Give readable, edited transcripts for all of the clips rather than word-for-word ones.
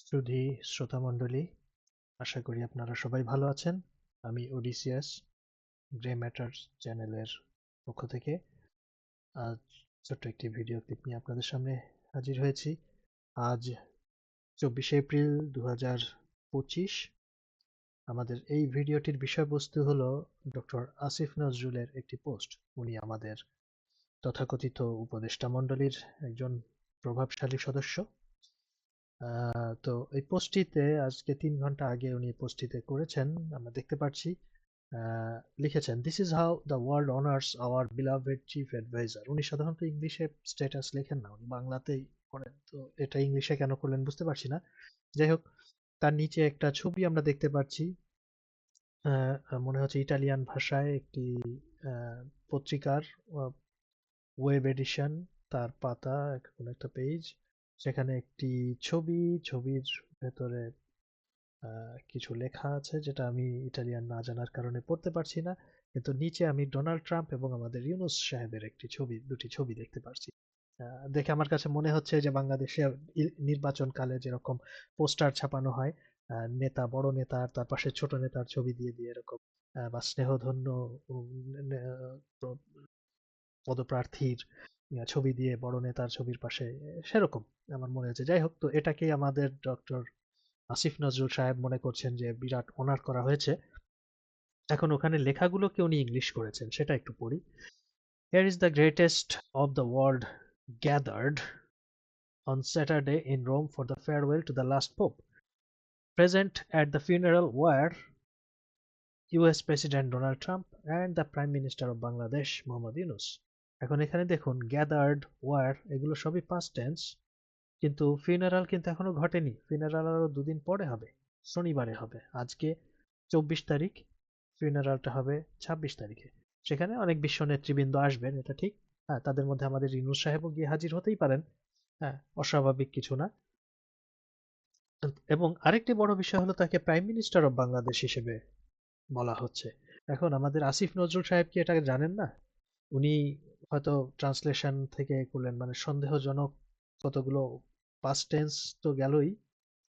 সুধী শ্রোতামণ্ডলী, আশা করি আপনারা সবাই ভালো আছেন। আমি ওডিসিয়াস গ্রে ম্যাটার চ্যানেলের পক্ষ থেকে আজ ছোট্ট একটি ভিডিও ক্লিপ নিয়ে আপনাদের সামনে হাজির হয়েছি। আজ 24শে এপ্রিল 2025। আমাদের এই ভিডিওটির বিষয়বস্তু হলো ডক্টর আসিফ নজরুলের একটি পোস্ট। উনি আমাদের তথাকথিত উপদেষ্টা মণ্ডলীর একজন প্রভাবশালী সদস্য। তো এই পোস্টটিতে আজকে 3 ঘন্টা আগে উনি পোস্টটিতে করেছেন, আমরা দেখতে পাচ্ছি। লিখেছেন, this is how the world honours our beloved chief adviser. উনি সাধারণত ইংলিশে স্ট্যাটাস লেখেন না, উনি বাংলাতেই করেন। তো এটা ইংলিশে কেন করলেন বুঝতে পারছি না। যাই হোক, তার নিচে একটা ছবি আমরা দেখতে পাচ্ছি। মনে হচ্ছে ইটালিয়ান ভাষায় একটি পত্রিকার ওয়েব এডিশন, তার পাতা, কোনো একটা পেজ। সেখানে একটি ছবির ভেতরে কিছু লেখা আছে যেটা আমি ইটালিয়ান না জানার কারণে পড়তে পারছি না। কিন্তু নিচে আমি ডোনাল্ড ট্রাম্প এবং আমাদের ইউনূস সাহেবের দুটি ছবি দেখতে পারছি। দেখে আমার কাছে মনে হচ্ছে যে বাংলাদেশে নির্বাচনকালে যেরকম পোস্টার ছাপানো হয়, বড় নেতা আর তার পাশে ছোট নেতার ছবি দিয়ে দিয়ে এরকম, বা স্নেহধন্য উম, পদপ্রার্থীর ছবি দিয়ে বড় নেতার ছবির পাশে, সেরকম আমার মনে হচ্ছে। যাই হোক, তো এটাকেই আমাদের ডক্টর আসিফ নজরুল সাহেব মনে করছেন যে বিরাট অনার করা হয়েছে। এখন ওখানে লেখাগুলোকে উনি ইংলিশ করেছেন, সেটা একটু পড়ি। Here is the greatest of the world gathered on Saturday in Rome for the farewell to the last pope. Present at the funeral were US President Donald Trump and the Prime Minister of Bangladesh Mohammad Yunus. এখন এখানে দেখুন, gathered, war, এগুলো সবই past tense, কিন্তু funeral কিন্তু এখনো ঘটেনি। Funeral আরো দুদিন পরে হবে, শনিবারে হবে। আজকে 24 তারিখ, ফিউনারালটা হবে 26 তারিখে। সেখানে অনেক বিশ্ব নেতৃবৃন্দ আসবেন, এটা ঠিক। হ্যাঁ, তাদের মধ্যে আমাদের ইউনূস সাহেবও গিয়ে হাজির হতেই পারেন। হ্যাঁ, অস্বাভাবিক কিছু না। এবং আরেকটি বড় বিষয় হলো, তাকে প্রাইম মিনিস্টার অফ বাংলাদেশ হিসেবে বলা হচ্ছে। এখন আমাদের আসিফ নজরুল সাহেব কি এটা জানেন না? উনি হয়তো ট্রান্সলেশন থেকে করলেন, মানে সন্দেহজনক কতগুলো পাস্ট টেন্স তো গেলই,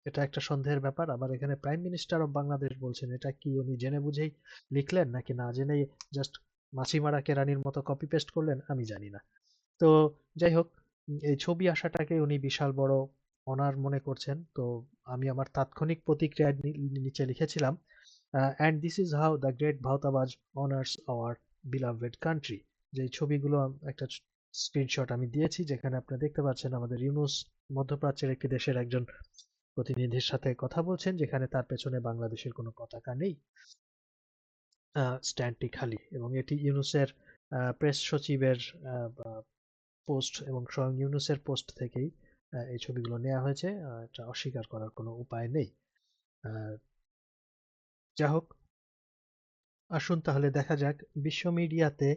এটা একটা সন্দেহের ব্যাপার। আবার এখানে প্রাইম মিনিস্টার অফ বাংলাদেশ বলছেন, এটা কি উনি জেনে বুঝেই লিখলেন নাকি না জেনেই জাস্ট মাছি মারা কেরানির মতো কপি পেস্ট করলেন, আমি জানি না। তো যাই হোক, এই ছবি আসাটাকে উনি বিশাল বড় অনার মনে করছেন। তো আমি আমার তাৎক্ষণিক প্রতিক্রিয়ার নিচে লিখেছিলাম, and this is how the great ভাওতাবাজ অনার্স আওয়ার বিলাভেড কান্ট্রি। যে ছবিগুলো, একটা স্ক্রিনশট আমি দিয়েছি, যেখানে আপনি দেখতে পাচ্ছেন আমাদের ইউনূস মধ্যপ্রাচ্যের একটি দেশের একজন প্রতিনিধির সাথে কথা বলছেন, যেখানে তার পেছনে বাংলাদেশের কোনো পতাকা নেই, স্ট্যান্ডটি খালি। এবং এটি ইউনূসের প্রেস সচিবের পোস্ট এবং স্বয়ং ইউনূসের পোস্ট থেকেই এই ছবিগুলো নেওয়া হয়েছে। এটা অস্বীকার করার কোনো উপায় নেই। আহ, যা হোক, আসুন তাহলে দেখা যাক বিশ্ব মিডিয়াতে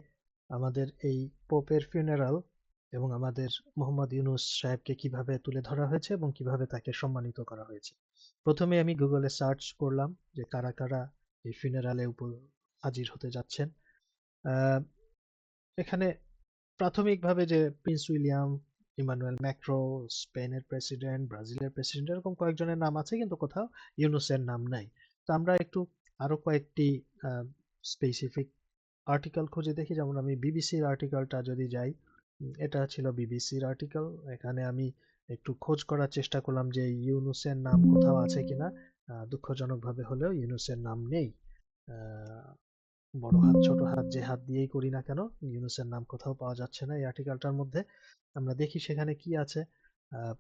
আমাদের এই পোপের ফিউনারাল এবং আমাদের মোহাম্মদ ইউনূস সাহেবকে কিভাবে তুলে ধরা হয়েছে এবং কিভাবে তাকে সম্মানিত করা হয়েছে। প্রথমে আমি গুগলে সার্চ করলাম যে কারা কারা এই ফিউনারালে হাজির হতে যাচ্ছেন। আহ, এখানে প্রাথমিকভাবে যে প্রিন্স উইলিয়াম, ইমানুয়েল ম্যাক্রো, স্পেনের প্রেসিডেন্ট, ব্রাজিলের প্রেসিডেন্ট, এরকম কয়েকজনের নাম আছে, কিন্তু কোথাও ইউনূসের নাম নাই। তো আমরা একটু আরো কয়েকটি স্পেসিফিক আর্টিকেল খুঁজে দেখি। যেমন আমি বিবিসির আর্টিকেলটা যদি যাই, এটা ছিল বিবিসির আর্টিকেল। এখানে আমি একটু খোঁজ করার চেষ্টা করলাম যে ইউনূসের নাম কোথাও আছে কিনা। দুঃখজনকভাবে হলেও ইউনূসের নাম নেই। আহ, বড় হাত ছোট হাত যে হাত দিয়েই করি না কেন, ইউনূসের নাম কোথাও পাওয়া যাচ্ছে না এই আর্টিকেলটার মধ্যে। আমরা দেখি সেখানে কি আছে। আহ,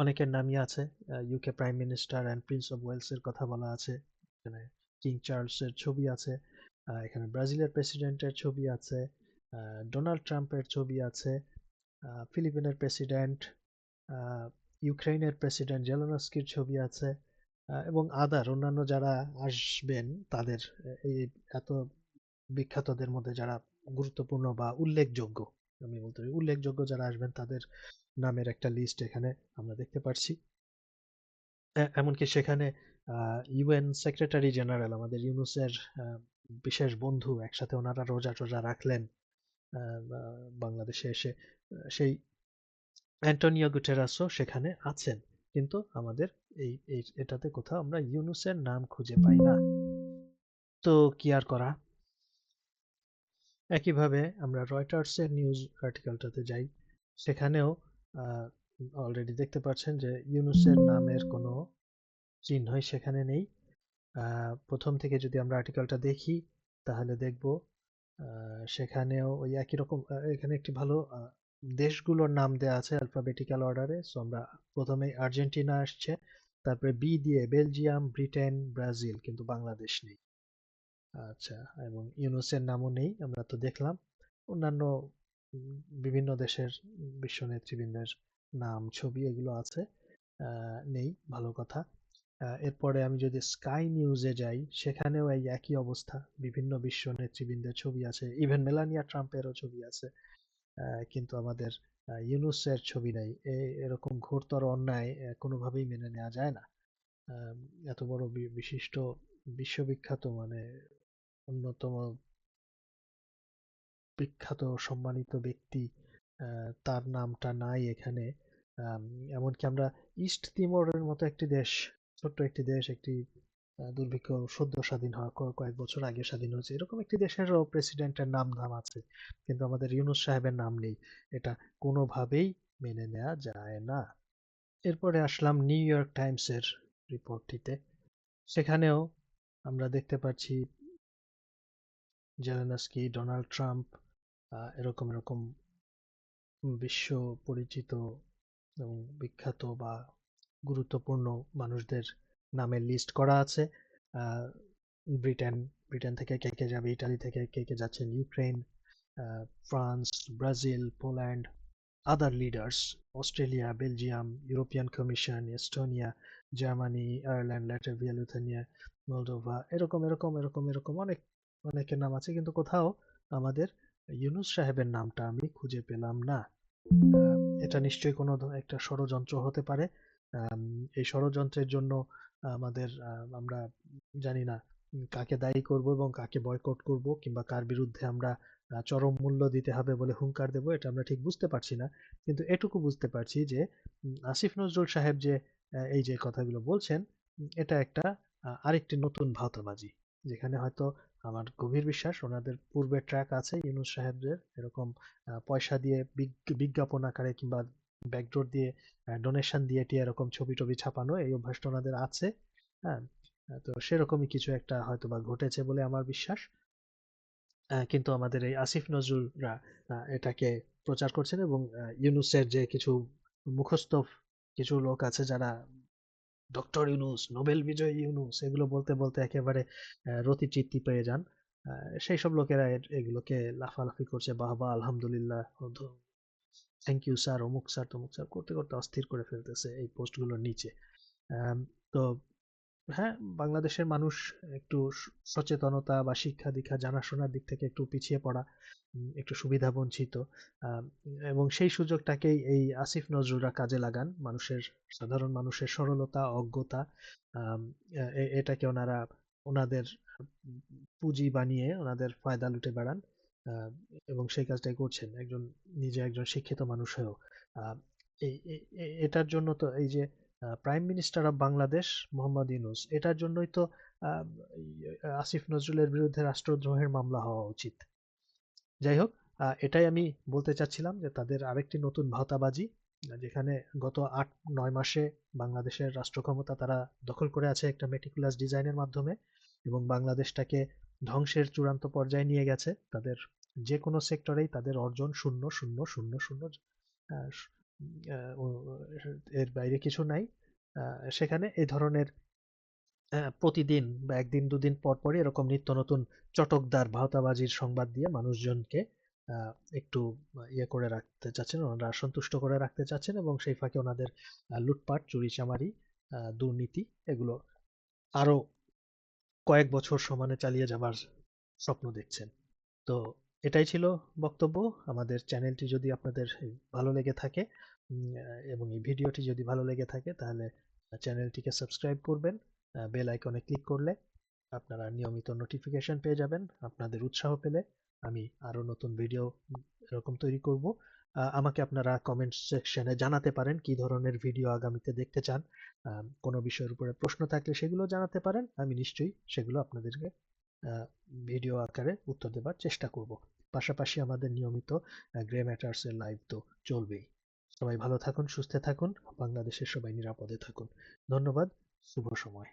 অনেকের নামই আছে। UK prime minister and prince of Wales এর কথা বলা আছে, এখানে কিং চার্লস এর ছবি আছে, এখানে ব্রাজিলের প্রেসিডেন্টের ছবি আছে, ডোনাল্ড ট্রাম্পের ছবি আছে, ফিলিপিনের প্রেসিডেন্ট, ইউক্রেনের প্রেসিডেন্ট জেলেনস্কির ছবি আছে, এবং অন্যান্য যারা আসবেন তাদের, এই এত বিখ্যাতদের মধ্যে যারা গুরুত্বপূর্ণ বা উল্লেখযোগ্য, আমি বলতে পারি উল্লেখযোগ্য যারা আসবেন তাদের নামের একটা লিস্ট এখানে আমরা দেখতে পাচ্ছি। এমনকি সেখানে ইউএন সেক্রেটারি জেনারেল আমাদের ইউনূসের বিশেষ বন্ধু, একসাথে ওনারা রোজা টোজা রাখলেন বাংলাদেশে এসে, সেই অ্যান্টোনিও গুটেরাসও সেখানে আছেন। কিন্তু আমাদের এটাতে কোথাও আমরা ইউনূসের নাম খুঁজে পাই না। তো কি আর করা। একইভাবে আমরা রয়টার্সের নিউজ আর্টিকেলটাতে যাই, সেখানেও অলরেডি দেখতে পাচ্ছেন যে ইউনূসের নামের কোনো চিহ্নই সেখানে নেই। প্রথম থেকে যদি আমরা আর্টিকেলটা দেখি তাহলে দেখব সেখানেও ওই একই রকম। এখানে একটি ভালো দেশগুলোর নাম দেয়া আছে অ্যালফাবেটিক্যাল অর্ডারে। সো আমরা প্রথমে আর্জেন্টিনা আসছে, তারপরে বি দিয়ে বেলজিয়াম, ব্রিটেন, ব্রাজিল, কিন্তু বাংলাদেশ নেই। আচ্ছা, এবং ইউনূসের নামও নেই, আমরা তো দেখলাম। অন্যান্য বিভিন্ন দেশের বিশ্ব নেতৃবৃন্দের নাম, ছবি এগুলো আছে, নেই, ভালো কথা। এরপরে আমি যদি স্কাই নিউজে যাই, সেখানেও এই একই অবস্থা, বিভিন্ন বিশ্ব নেতৃবৃন্দের ছবি আছে, ইভেন মেলানিয়া ট্রাম্পেরও ছবি আছে, কিন্তু আমাদের ইউনূসের ছবি নাই। এরকম ঘোরতর অন্যায় কোনোভাবেই মেনে নেওয়া যায় না। এত বড় বিশিষ্ট বিশ্ববিখ্যাত, মানে অন্যতম বিখ্যাত সম্মানিত ব্যক্তি, তার নামটা নাই এখানে। আম, এমনকি আমরা ইস্ট তিমোরের মতো একটি দেশ, ছোট্ট একটি দেশ, একটি দুর্ভিক্ষ সদ্য স্বাধীন হওয়া, কয়েক বছর আগে স্বাধীন হয়েছে, এরকম একটি দেশেরও প্রেসিডেন্টের নাম আছে, কিন্তু আমাদের ইউনূস সাহেবের নাম নেই। এটা কোনোভাবেই মেনে নেওয়া যায় না। এরপরে আসলাম নিউ ইয়র্ক টাইমসের রিপোর্টটিতে। সেখানেও আমরা দেখতে পাচ্ছি জেলেনস্কি, ডোনাল্ড ট্রাম্প, এরকম এরকম বিশ্ব পরিচিত এবং বিখ্যাত বা গুরুত্বপূর্ণ মানুষদের নামের লিস্ট করা আছে। আহ, ব্রিটেন ব্রিটেন থেকে কে কে যাবে, ইটালি থেকে কে কে যাচ্ছেন, Ukraine, France, Brazil, Poland, other leaders, Australia, Belgium, European commission, Estonia, Germany, Ireland, Latvia, Lithuania, Moldova, এরকম এরকম এরকম এরকম অনেকের নাম আছে, কিন্তু কোথাও আমাদের ইউনূস সাহেবের নামটা আমি খুঁজে পেলাম না। এটা নিশ্চয়ই কোনো একটা ষড়যন্ত্র হতে পারে। আম, এই ষড়যন্ত্রের জন্য আমাদের আমরা জানি না কাকে দায়ী করব এবং কাকে বয়কট করব, কিংবা কার বিরুদ্ধে আমরা চরম মূল্য দিতে হবে বলে হুঙ্কার দেব, এটা আমরা ঠিক বুঝতে পারছি না। কিন্তু এটুকু বুঝতে পারছি যে আসিফ নজরুল সাহেব যে এই যে কথাগুলো বলছেন, এটা একটা আরেকটি নতুন ভাওতাবাজি, যেখানে হয়তো আমার গভীর বিশ্বাস ওনাদের পূর্বে ট্র্যাক আছে ইউনূস সাহেবদের এরকম পয়সা দিয়ে বিজ্ঞাপন আকারে কিংবা ব্যাকডোর দিয়ে, ডোনেশন দিয়ে টিয়ে এরকম ছবি টবি ছাপানো, এই অভ্যাসটা ওনাদের আছে। হ্যাঁ, তো সেরকমই কিছু একটা হয়তোবা ঘটেছে বলে আমার বিশ্বাস। কিন্তু আমাদের এই আসিফ নজরুলরা এটাকে প্রচার করছেন, এবং ইউনূসের যে কিছু মুখস্থ কিছু লোক আছে যারা ডক্টর ইউনূস, নোবেল বিজয়ী ইউনূস, এগুলো বলতে বলতে একেবারে রতিচিত্তি পেয়ে যান। সেই সব লোকেরা এগুলোকে লাফালাফি করছে, বাহ বাহ, আলহামদুলিল্লাহ, থ্যাংক ইউ স্যার, অমুক স্যার, তমুক স্যার করতে করতে অস্থির করে ফেলতেছে এই পোস্টগুলোর নিচে। তো হ্যাঁ, বাংলাদেশের মানুষ একটু সচেতনতা বা শিক্ষা দীক্ষা জানাশোনার দিক থেকে একটু পিছিয়ে পড়া, একটু সুবিধা বঞ্চিত, আম, এবং সেই সুযোগটাকেই এই আসিফ নজরুলরা কাজে লাগান, সাধারণ মানুষের সরলতা, অজ্ঞতা, আম, এটাকে ওনারা ওনাদের পুঁজি বানিয়ে ওনাদের ফায়দা লুটে বেড়ান। আহ, এবং সেই কাজটাই করছেন নিজে একজন শিক্ষিত মানুষ হয়েও। আহ, এটার জন্য তো এই যে prime minister of Bangladesh Mohammad Yunus, এটার জন্যই তো আহ, আসিফ নজরুলের বিরুদ্ধে রাষ্ট্রদ্রোহের মামলা হওয়া উচিত। যাই হোক, এটাই আমি বলতে চাচ্ছিলাম যে তাদের আরেকটি নতুন ভাওতাবাজি, যেখানে গত ৮-৯ মাসে বাংলাদেশের রাষ্ট্র ক্ষমতা তারা দখল করে আছে একটা মেটিকুলাস ডিজাইনের মাধ্যমে, এবং বাংলাদেশটাকে ধ্বংসের চূড়ান্ত পর্যায়ে নিয়ে গেছে। তাদের যে কোনো সেক্টরেই তাদের অর্জন শূন্য শূন্য শূন্য শূন্য, আহ, এর বাইরে কিছু নাই। সেখানে এই ধরনের প্রতিদিন বা একদিন দুদিন পর পরই এরকম নিত্য নতুন চটকদার ভাওতাবাজির সংবাদ দিয়ে মানুষজনকে একটু করে রাখতে চাচ্ছেন, ওনারা সন্তুষ্ট করে রাখতে চাচ্ছেন, এবং সেই ফাঁকে ওনাদের লুটপাট, চুরিচামারি, দুর্নীতি, এগুলো আরো কয়েক বছর সমানে চালিয়ে যাবার স্বপ্ন দেখছেন। তো এটাই ছিল বক্তব্য। আমাদের চ্যানেলটি যদি আপনাদের ভালো লেগে থাকে, এবং এই ভিডিওটি যদি ভালো লেগে থাকে, তাহলে চ্যানেলটিকে সাবস্ক্রাইব করবেন। বেল আইকনে ক্লিক করলে আপনারা নিয়মিত নোটিফিকেশন পেয়ে যাবেন। আপনাদের উৎসাহ পেলে আমি আরো নতুন ভিডিও এরকম তৈরি করব। আমাকে আপনারা কমেন্ট সেকশনে জানাতে পারেন কি ধরনের ভিডিও আগামীতে দেখতে চান। কোনো বিষয়ের উপরে প্রশ্ন থাকলে সেগুলো জানাতে পারেন, আমি নিশ্চয়ই সেগুলো আপনাদেরকে ভিডিও আকারে উত্তর দেবার চেষ্টা করব। পাশাপাশি আমাদের নিয়মিত গ্রে ম্যাটার্স এর লাইভ তো চলবেই। সবাই ভালো থাকুন, সুস্থ থাকুন, বাংলাদেশের সবাই নিরাপদে থাকুন। ধন্যবাদ। শুভ সময়।